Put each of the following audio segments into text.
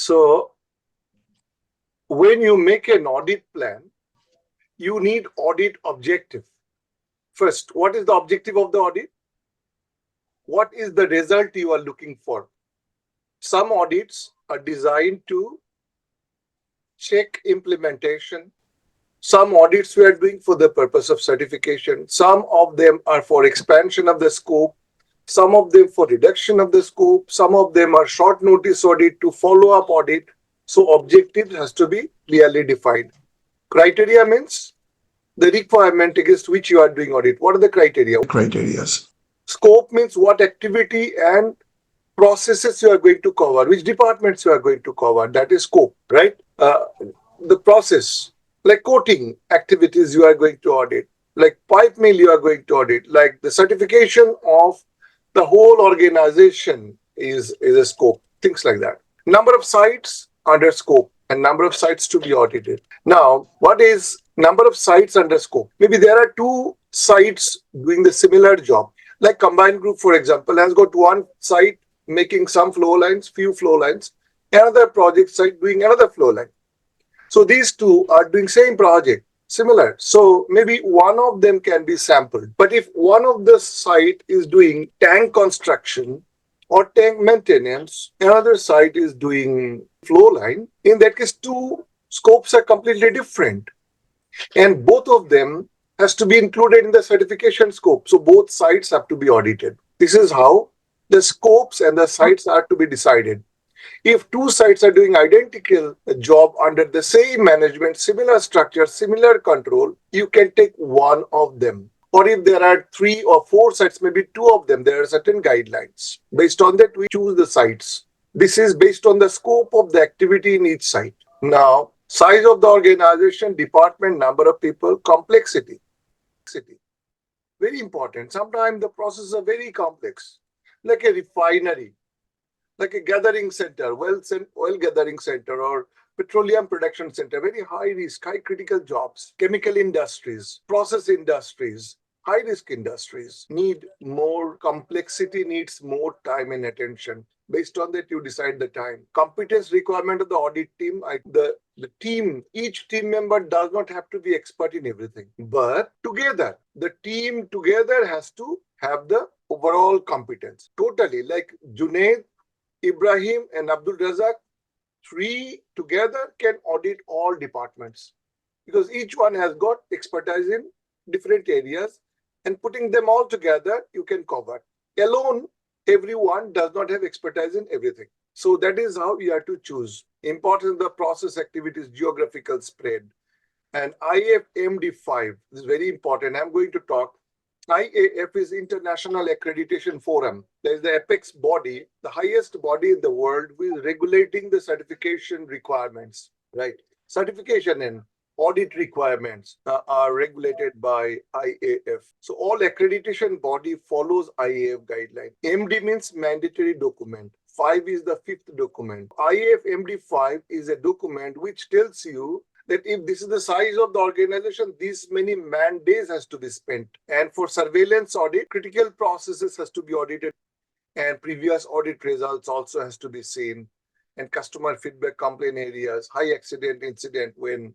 So when you make an audit plan, you need audit objective. First, what is the objective of the audit? What is the result you are looking for? Some audits are designed to check implementation. Some audits we are doing for the purpose of certification. Some of them are for expansion of the scope. Some of them for reduction of the scope. Some of them are short notice audit to follow-up audit. So objective has to be clearly defined. Criteria means the requirement against which you are doing audit. What are the criteria? Criterias. Scope means what activity and processes you are going to cover, which departments you are going to cover. That is scope, right? The process, like coating activities you are going to audit, like pipe mill you are going to audit, like the certification of the whole organization is a scope, things like that. Number of sites under scope and number of sites to be audited. Now, what is number of sites under scope? Maybe there are two sites doing the similar job. Like combined group, for example, has got one site making some flow lines, few flow lines, another project site doing another flow line. So these two are doing same project, similar. So maybe one of them can be sampled. But if one of the site is doing tank construction or tank maintenance, another site is doing flow line, in that case, two scopes are completely different. And both of them has to be included in the certification scope. So both sites have to be audited. This is how the scopes and the sites are to be decided. If two sites are doing identical job under the same management, similar structure, similar control, you can take one of them. Or if there are 3 or 4 sites, maybe 2 of them, there are certain guidelines. Based on that, we choose the sites. This is based on the scope of the activity in each site. Now, size of the organization, department, number of people, complexity. Very important. Sometimes the processes are very complex, like a refinery, like a gathering center, oil gathering center, or petroleum production center, very high risk, high critical jobs. Chemical industries, process industries, high risk industries need more complexity, needs more time and attention. Based on that, you decide the time. Competence requirement of the audit team, the team, each team member does not have to be expert in everything. But together, the team together has to have the overall competence. Totally, like Junaid, Ibrahim and Abdul Razak, 3 together can audit all departments because each one has got expertise in different areas, and putting them all together, you can cover. Alone, everyone does not have expertise in everything. So that is how we have to choose. Importance of the process activities, geographical spread. And IFMD5 is very important. I'm going to talk. IAF is International Accreditation Forum. There is the apex body, the highest body in the world with regulating the certification requirements, right? Certification and audit requirements are regulated by IAF. So all accreditation body follows IAF guideline. MD means mandatory document. 5 is the 5th document. IAF MD5 is a document which tells you that if this is the size of the organization, this many man days has to be spent. And for surveillance audit, critical processes has to be audited, and previous audit results also has to be seen, and customer feedback, complaint areas, high accident incident when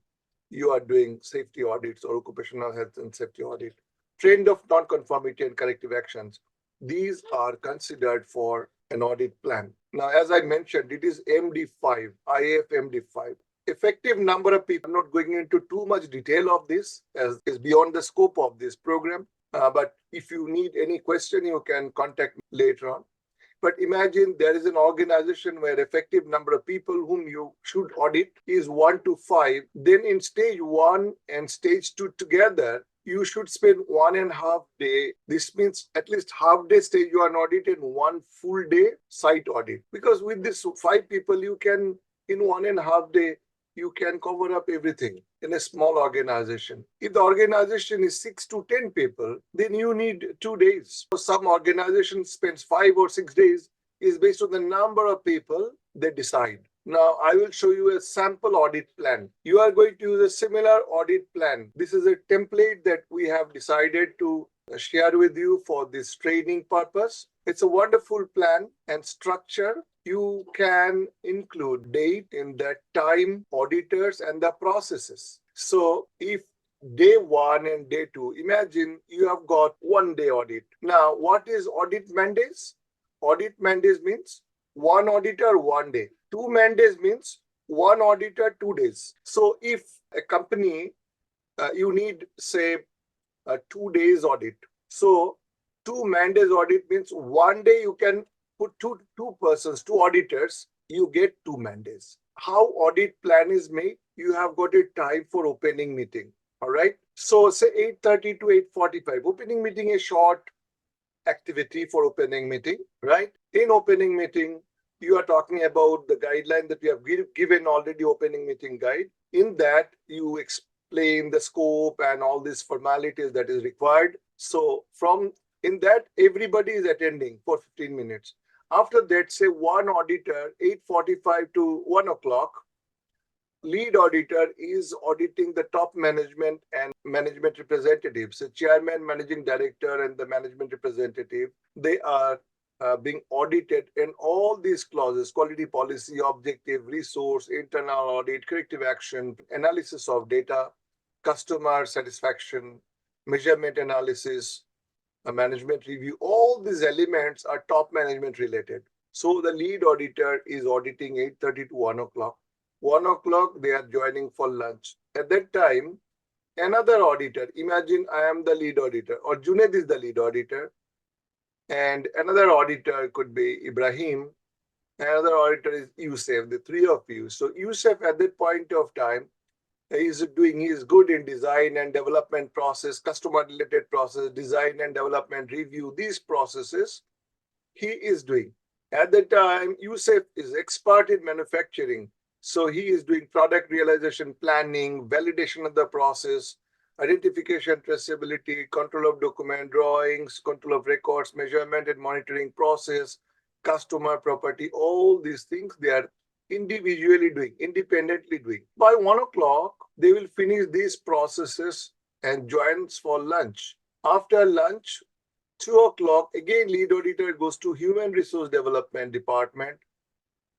you are doing safety audits or occupational health and safety audit, trend of non-conformity and corrective actions. These are considered for an audit plan. Now, as I mentioned, it is MD5, IAF MD5. Effective number of people. I'm not going into too much detail of this, as is beyond the scope of this program. But if you need any question, you can contact me later on. But imagine there is an organization where effective number of people whom you should audit is 1 to 5. Then in stage 1 and stage 2 together, you should spend 1.5 day. This means at least half day stage you are audited and 1 full day site audit. Because with this 5 people, you can, in 1.5 day, you can cover up everything in a small organization. If the organization is 6 to 10 people, then you need 2 days. Some organizations spends 5 or 6 days is based on the number of people they decide. Now, I will show you a sample audit plan. You are going to use a similar audit plan. This is a template that we have decided to share with you for this training purpose. It's a wonderful plan and structure You can include date in that time, auditors, and the processes. So if day one and day two, imagine you have got 1 day audit. Now, what is audit mandates? Audit mandates means one auditor 1 day. Two mandates means one auditor 2 days. So if a company, you need, say, a 2 days audit. So two mandates audit means 1 day you can put two persons, two auditors, you get two mandates. How audit plan is made? You have got a time for opening meeting. All right. So say 8:30 to 8:45. Opening meeting is short activity for opening meeting, right? In opening meeting, you are talking about the guideline that we have given already, opening meeting guide. In that, you explain the scope and all these formalities that is required. So from in that, everybody is attending for 15 minutes. After that, say one auditor, 8:45 to 1 o'clock, lead auditor is auditing the top management and management representatives. The chairman, managing director, and the management representative, they are being audited in all these clauses: quality policy, objective, resource, internal audit, corrective action, analysis of data, customer satisfaction, measurement analysis, a management review. All these elements are top management related. So the lead auditor is auditing 8:30 to 1 o'clock. 1 o'clock, they are joining for lunch. At that time, another auditor, imagine I am the lead auditor, or Junaid is the lead auditor, and another auditor could be Ibrahim, another auditor is Yusuf, the three of you. So Yusuf at that point of time, he is good in design and development process, customer related process, design and development review, these processes he is doing. At the time, Yusuf is expert in manufacturing. So he is doing product realization planning, validation of the process, identification, traceability, control of document drawings, control of records, measurement and monitoring process, customer property, all these things they are individually doing, independently doing. By 1 o'clock, they will finish these processes and joins for lunch. After lunch, 2 o'clock, again lead auditor goes to human resource development department.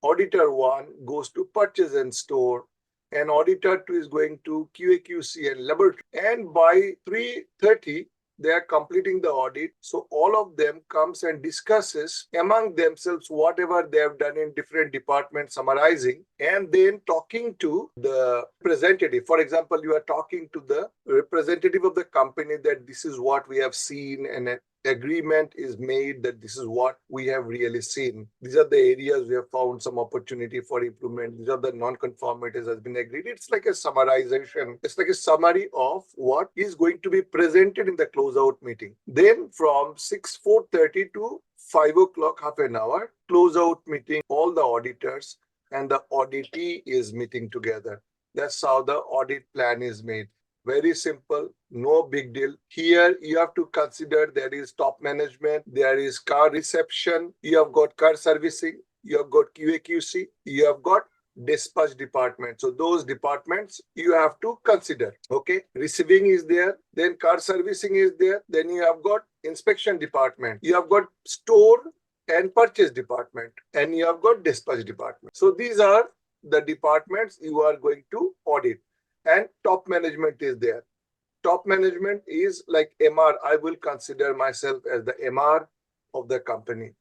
Auditor 1 goes to purchase and store, and auditor 2 is going to QAQC and laboratory. And by 3:30, they are completing the audit. So all of them comes and discusses among themselves whatever they have done in different departments, summarizing, and then talking to the representative. For example, you are talking to the representative of the company that this is what we have seen, and agreement is made that this is what we have really seen. These are the areas we have found some opportunity for improvement. These are the non-conformities has been agreed. It's like a summarization. It's like a summary of what is going to be presented in the closeout meeting. Then from 4:30 to 5 o'clock, half an hour, closeout meeting, all the auditors and the auditee is meeting together. That's how the audit plan is made. Very simple, no big deal. Here you have to consider there is top management, there is car reception, you have got car servicing, you have got QAQC, you have got dispatch department. So those departments you have to consider. Okay, receiving is there, then car servicing is there, then you have got inspection department, you have got store and purchase department, and you have got dispatch department. So these are the departments you are going to audit. And top management is there. Top management is like MR. I will consider myself as the MR of the company.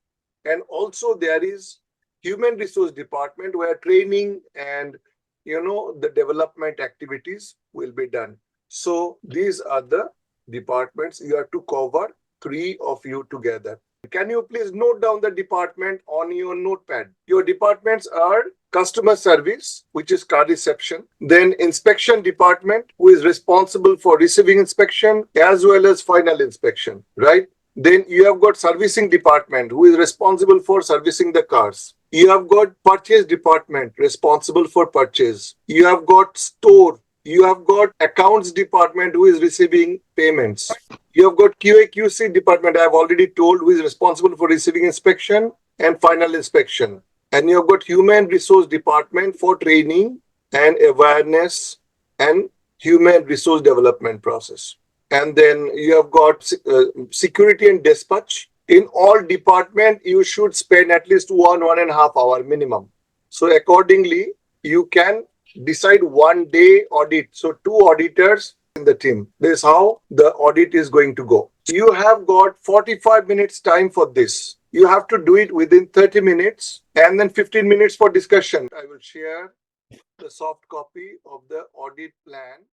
And also there is human resource department where training and the development activities will be done. So these are the departments you have to cover, three of you together. Can you please note down the department on your notepad? Your departments are customer service, which is car reception, then inspection department, who is responsible for receiving inspection as well as final inspection, right? Then you have got servicing department, who is responsible for servicing the cars. You have got purchase department, responsible for purchase. You have got store. You have got accounts department, who is receiving payments. You have got QAQC department, I have already told, who is responsible for receiving inspection and final inspection. And you have got human resource department for training and awareness and human resource development process. And then you have got security and dispatch, In all department, you should spend at least 1.5 hour minimum. So accordingly, you can decide 1 day audit. So 2 auditors in the team. This is how the audit is going to go. You have got 45 minutes time for this. You have to do it within 30 minutes and then 15 minutes for discussion. I will share the soft copy of the audit plan